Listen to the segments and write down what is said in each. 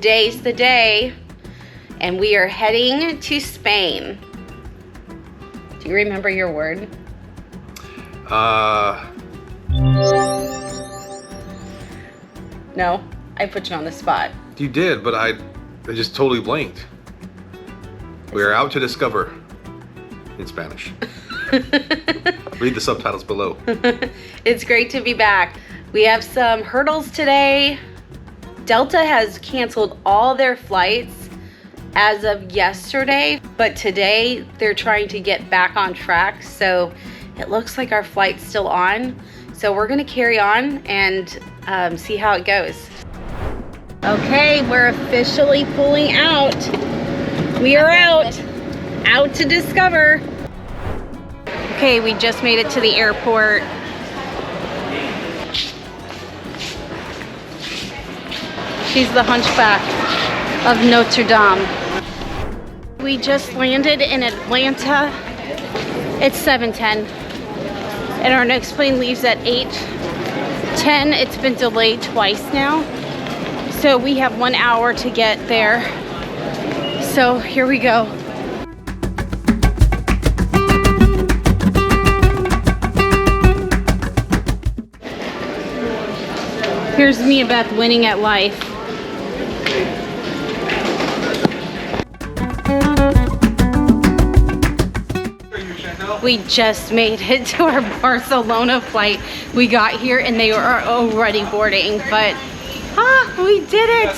today's the day, and we are heading to Spain. Do you remember your word? No, I put you on the spot. You did, but I just totally blanked. We are out to discover in Spanish. Read the subtitles below. It's great to be back. We have some hurdles today. Delta has canceled all their flights as of yesterday, but today they're trying to get back on track. So it looks like our flight's still on. So we're gonna carry on and see how it goes. Okay, we're officially pulling out. We are out to discover. Okay, we just made it to the airport. She's the hunchback of Notre Dame. We just landed in Atlanta. It's 7:10, and our next plane leaves at 8:10. It's been delayed twice now, so we have 1 hour to get there. So here we go. Here's me and Beth winning at life. We just made it to our Barcelona flight. We got here and they were already boarding, but we did it.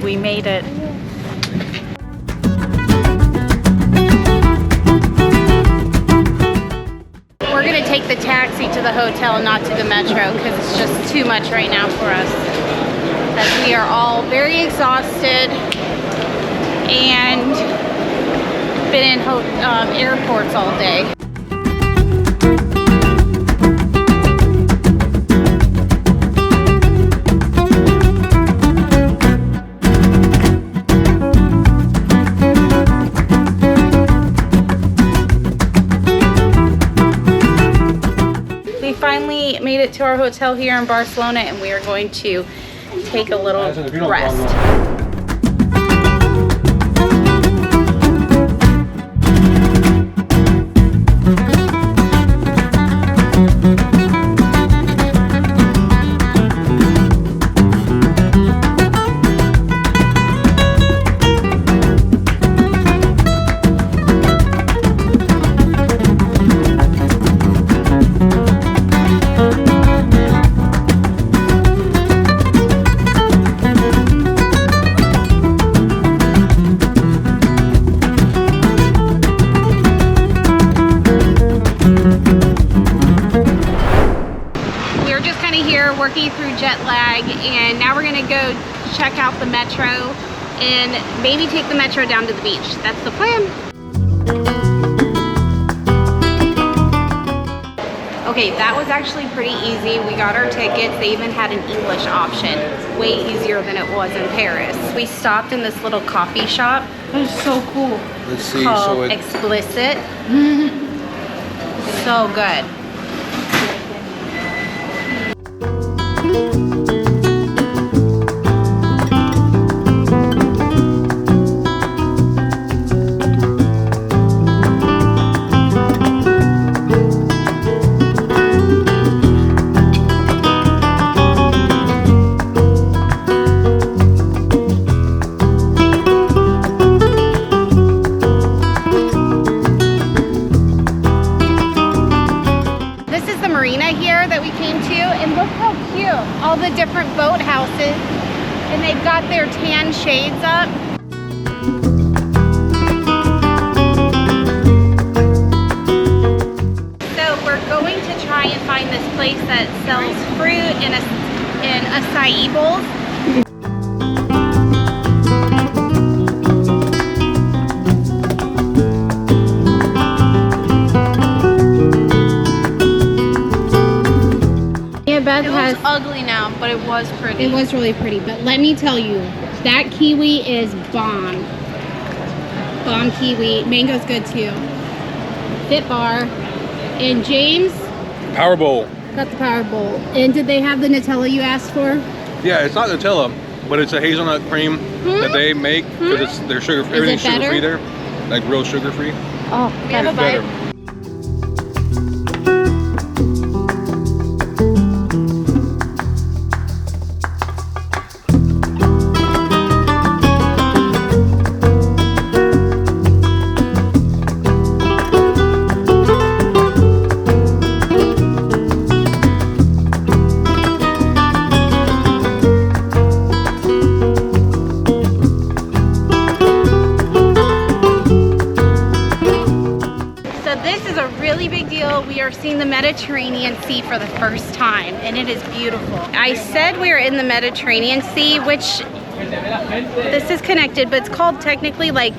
We made it. We're gonna take the taxi to the hotel, not to the metro, because it's just too much right now for us, as we are all very exhausted and been in airports all day. Finally made it to our hotel here in Barcelona, and we are going to take a little rest. Working through jet lag, and now we're gonna go check out the metro and maybe take the metro down to the beach. That's the plan. Okay, that was actually pretty easy. We got our tickets. They even had an English option. Way easier than it was in Paris. We stopped in this little coffee shop. It was so cool. Let's see. Called Explicit. So good. All the different boat houses, and they've got their tan shades up. So we're going to try and find this place that sells fruit in acai bowls. Beth It has. looks ugly now, but it was pretty. It was really pretty, but let me tell you, that kiwi is bomb. Bomb kiwi. Mango's good too. Fit bar. And James Power bowl. got the power bowl. And did they have the Nutella you asked for? Yeah, it's not Nutella, but it's a hazelnut cream that they make because they're sugar. Everything's sugar better? free there, like real sugar free. Oh, We have a bite. Better. So this is a really big deal. We are seeing the Mediterranean Sea for the first time, and it is beautiful. I said we are in the Mediterranean Sea, which this is connected, but it's called technically like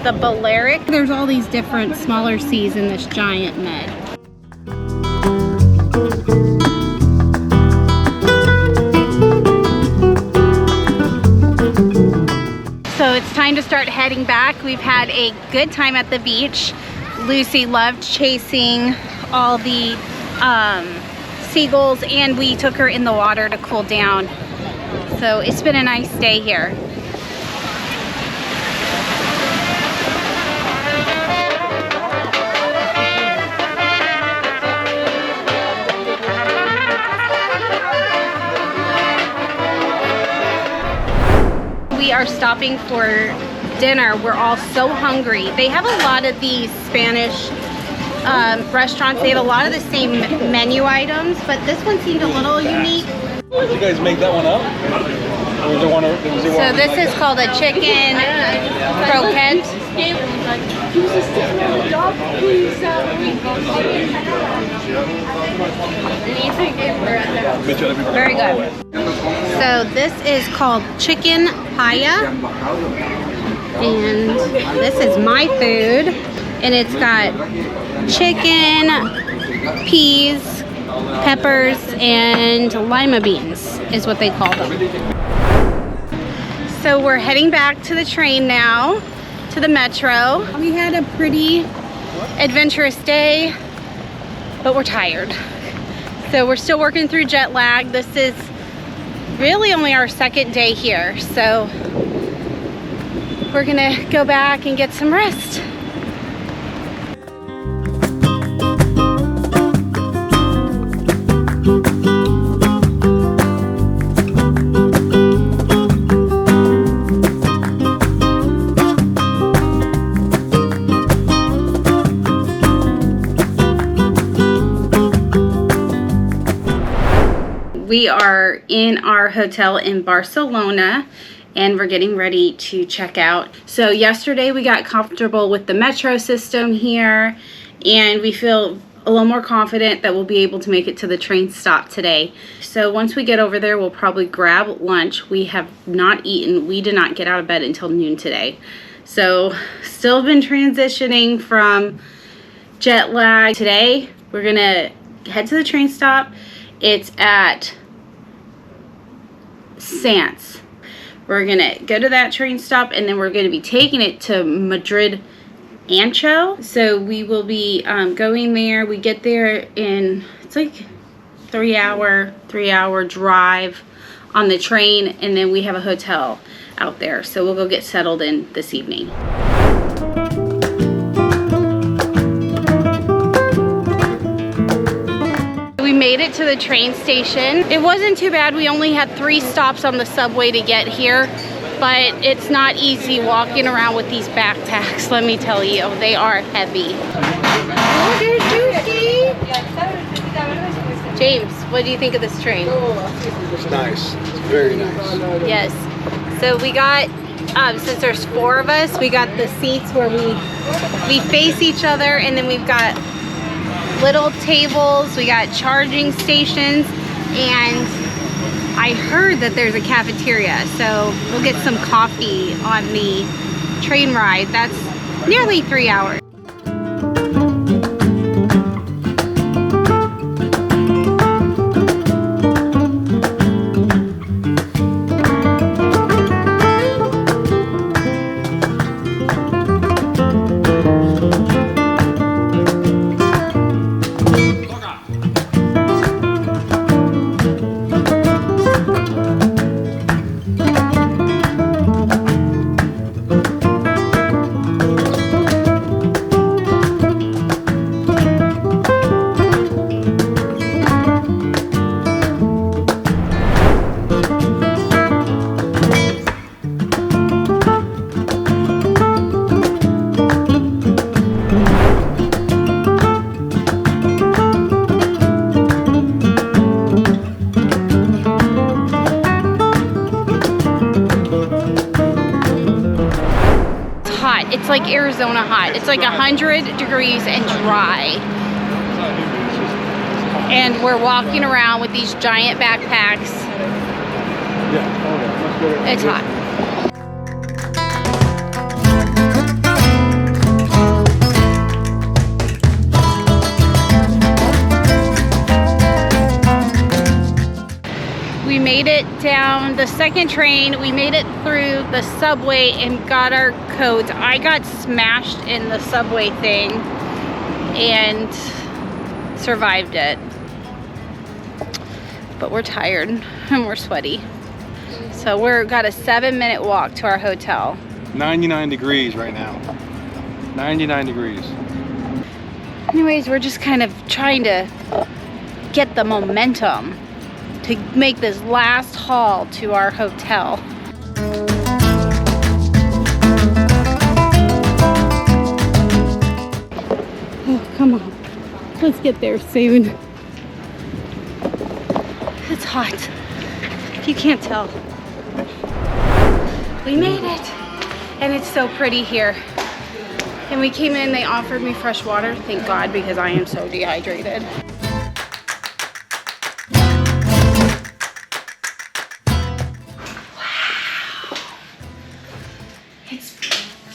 the Balearic. There's all these different smaller seas in this giant Med. So it's time to start heading back. We've had a good time at the beach. Lucy loved chasing all the seagulls, and we took her in the water to cool down. So it's been a nice day here. We are stopping for dinner. We're all so hungry. They have a lot of these Spanish restaurants. They had a lot of the same menu items, but this one seemed a little unique. Did you guys make that one up? Or was there one? So this is called a chicken croquette. Very good. So this is called chicken paella, and this is my food, and it's got chicken, peas, peppers, and lima beans is what they call them. So we're heading back to the train now, to the metro. We had a pretty adventurous day, but we're tired. So we're still working through jet lag. This is really only our second day here, so we're gonna go back and get some rest. We are in our hotel in Barcelona, and we're getting ready to check out. So yesterday we got comfortable with the metro system here, and we feel a little more confident that we'll be able to make it to the train stop today. So once we get over there, we'll probably grab lunch. We have not eaten. We did not get out of bed until noon today. So still been transitioning from jet lag. Today we're gonna head to the train stop. It's at Sants. We're gonna go to that train stop, and then we're gonna be taking it to Madrid Ancho. So we will be going there. We get there in, it's like 3 hour drive on the train, and then we have a hotel out there. So we'll go get settled in this evening. We made it to the train station. It wasn't too bad. We only had 3 stops on the subway to get here, but it's not easy walking around with these backpacks, let me tell you. They are heavy. Oh, there's Juicy. James, what do you think of this train? It's nice. It's very nice. Yes. So we got, since there's 4 of us, we got the seats where we face each other, and then we've got little tables, we got charging stations, and I heard that there's a cafeteria, so we'll get some coffee on the train ride. That's nearly 3 hours. It's like Arizona hot. It's like 100 degrees and dry. And we're walking around with these giant backpacks. It's hot. We made it down the second train. We made it through the subway and got our codes. I got smashed in the subway thing and survived it. But we're tired and we're sweaty. So we're got a 7-minute walk to our hotel. 99 degrees right now. 99 degrees. Anyways, we're just kind of trying to get the momentum to make this last haul to our hotel. Oh, come on. Let's get there soon. It's hot. If you can't tell. We made it. And it's so pretty here. And we came in, they offered me fresh water. Thank God, because I am so dehydrated.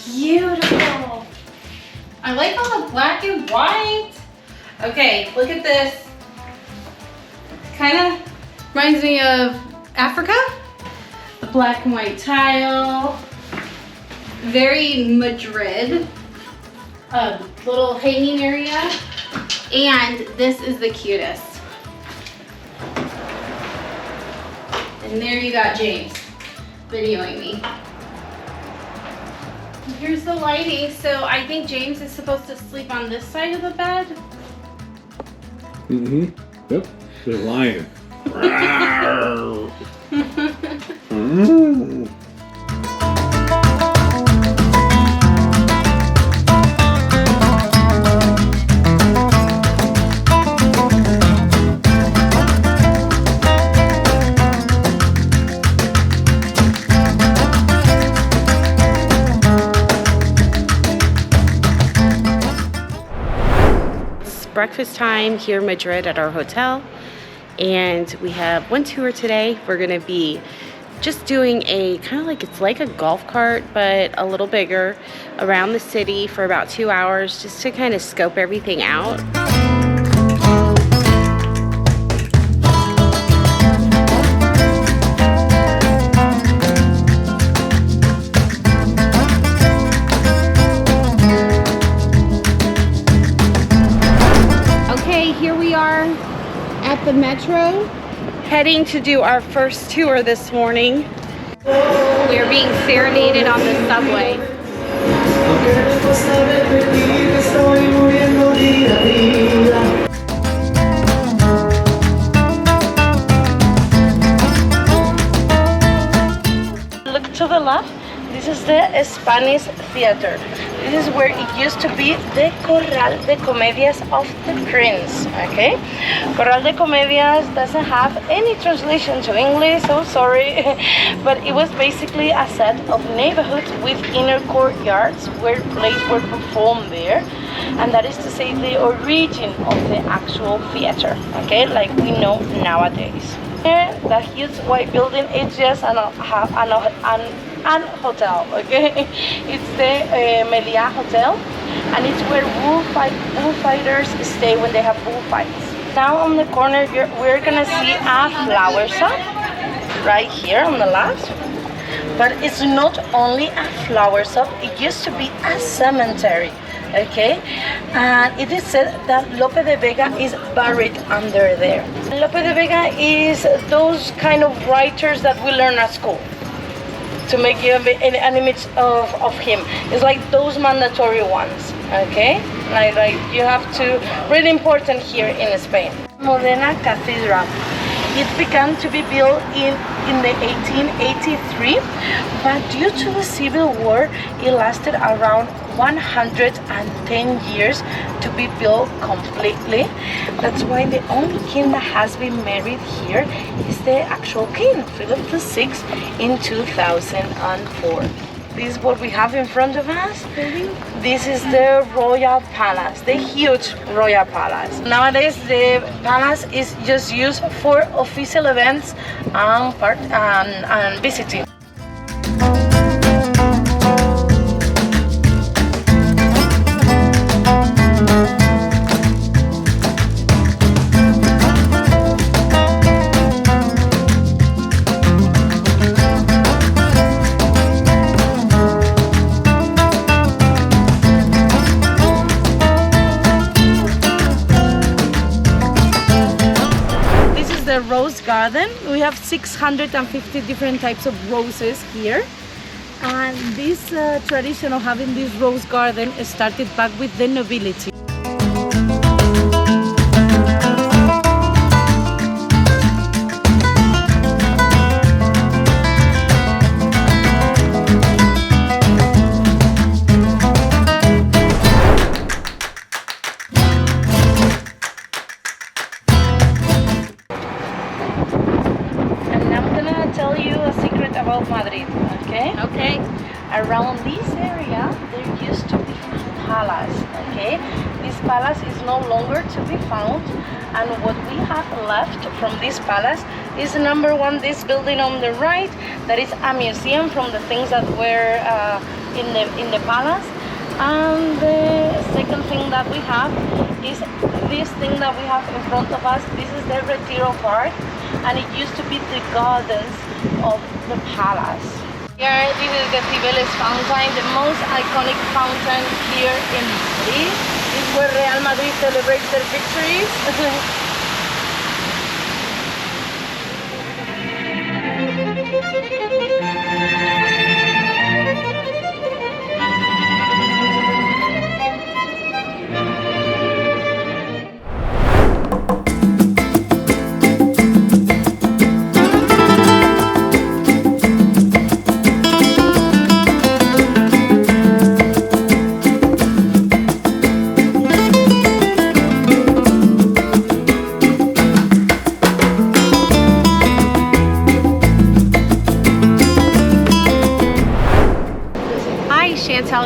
Beautiful. I like all the black and white. Okay, look at this. Kind of reminds me of Africa. The black and white tile. Very Madrid. Little hanging area. And this is the cutest. And there you got James videoing me. Here's the lighting. So I think James is supposed to sleep on this side of the bed. Yep. The lion. Breakfast time here in Madrid at our hotel, and we have one tour today. We're gonna be just doing a kind of like, it's like a golf cart but a little bigger, around the city for about 2 hours just to kind of scope everything out. Here we are at the metro, heading to do our first tour this morning. We are being serenaded on the subway. Look to the left. This is the Spanish theater. This is where it used to be the Corral de Comedias of the Prince, okay? Corral de Comedias doesn't have any translation to English, so sorry. But it was basically a set of neighborhoods with inner courtyards where plays were performed there. And that is to say the origin of the actual theater, okay? Like we know nowadays. Here, the huge white building is just an hotel, okay? It's the Melia Hotel, and it's where bullfighters stay when they have bullfights. Now on the corner, we're gonna see a flower shop right here on the left. But it's not only a flower shop, it used to be a cemetery, okay? And it is said that Lope de Vega is buried under there. Lope de Vega is those kind of writers that we learn at school to make you an image of him. It's like those mandatory ones, okay? Like you have to, really important here in Spain. Toledo Cathedral. It began to be built in the 1883, but due to the Civil War, it lasted around 110 years to be built completely. That's why the only king that has been married here is the actual king, Philip VI, in 2004. This is what we have in front of us. This is the Royal Palace, the huge Royal Palace. Nowadays, the palace is just used for official events and visiting. The rose garden. We have 650 different types of roses here, and this tradition of having this rose garden started back with the nobility. Tell you a secret about Madrid, okay? Okay. Around this area, there used to be a palace, okay? This palace is no longer to be found, and what we have left from this palace is number one, this building on the right, that is a museum from the things that were in the palace. And the second thing that we have is this thing that we have in front of us. This is the Retiro Park, and it used to be the gardens of the palace. Here, this is the Cibeles fountain, the most iconic fountain here in Madrid. This is where Real Madrid celebrates their victories.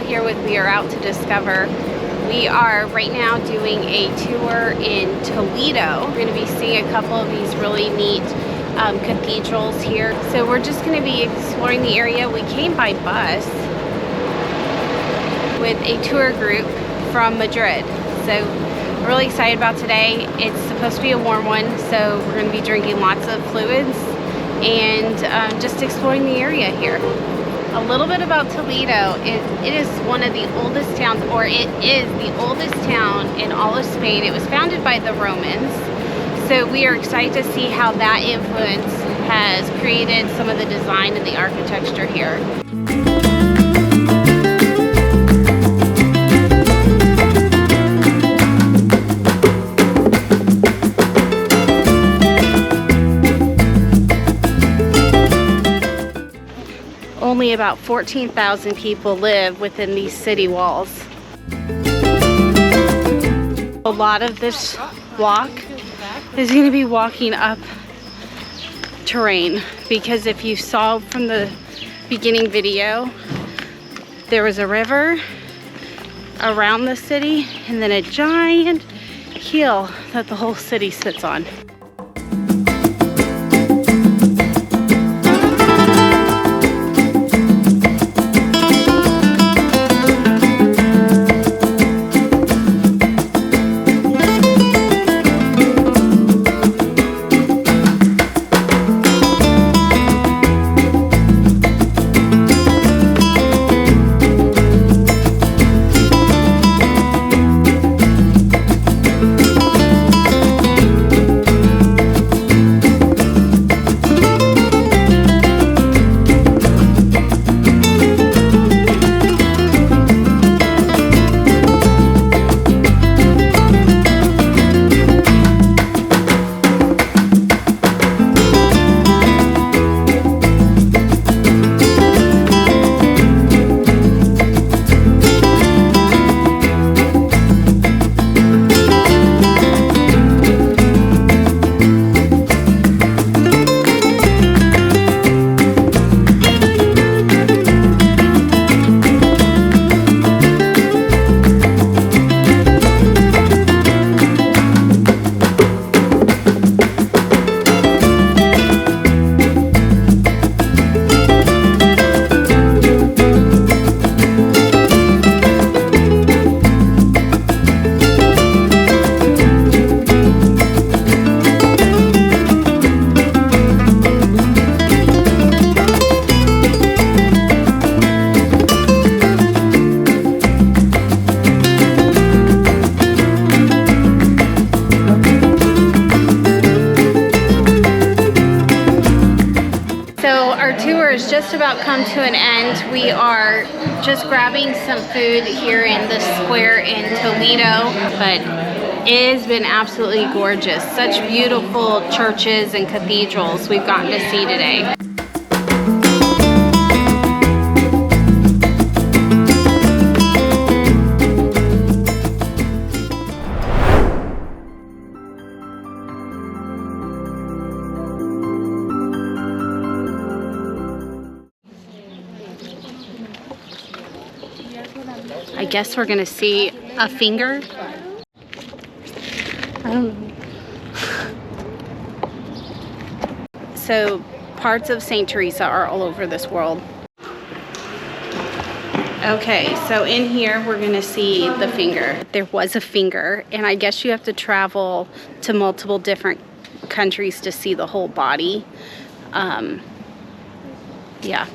Here with We Are Out to Discover. We are right now doing a tour in Toledo. We're going to be seeing a couple of these really neat cathedrals here. So we're just going to be exploring the area. We came by bus with a tour group from Madrid. So we're really excited about today. It's supposed to be a warm one, so we're going to be drinking lots of fluids and just exploring the area here. A little bit about Toledo. It is one of the oldest towns, or it is the oldest town in all of Spain. It was founded by the Romans. So we are excited to see how that influence has created some of the design and the architecture here. Only about 14,000 people live within these city walls. A lot of this walk is going to be walking up terrain, because if you saw from the beginning video, there was a river around the city and then a giant hill that the whole city sits on. tour has just about come to an end. We are just grabbing some food here in the square in Toledo, but it has been absolutely gorgeous. Such beautiful churches and cathedrals we've gotten to see today. I guess we're gonna see a finger. I don't know. So parts of St. Teresa are all over this world. Okay, so in here we're gonna see the finger. There was a finger, and I guess you have to travel to multiple different countries to see the whole body. Yeah,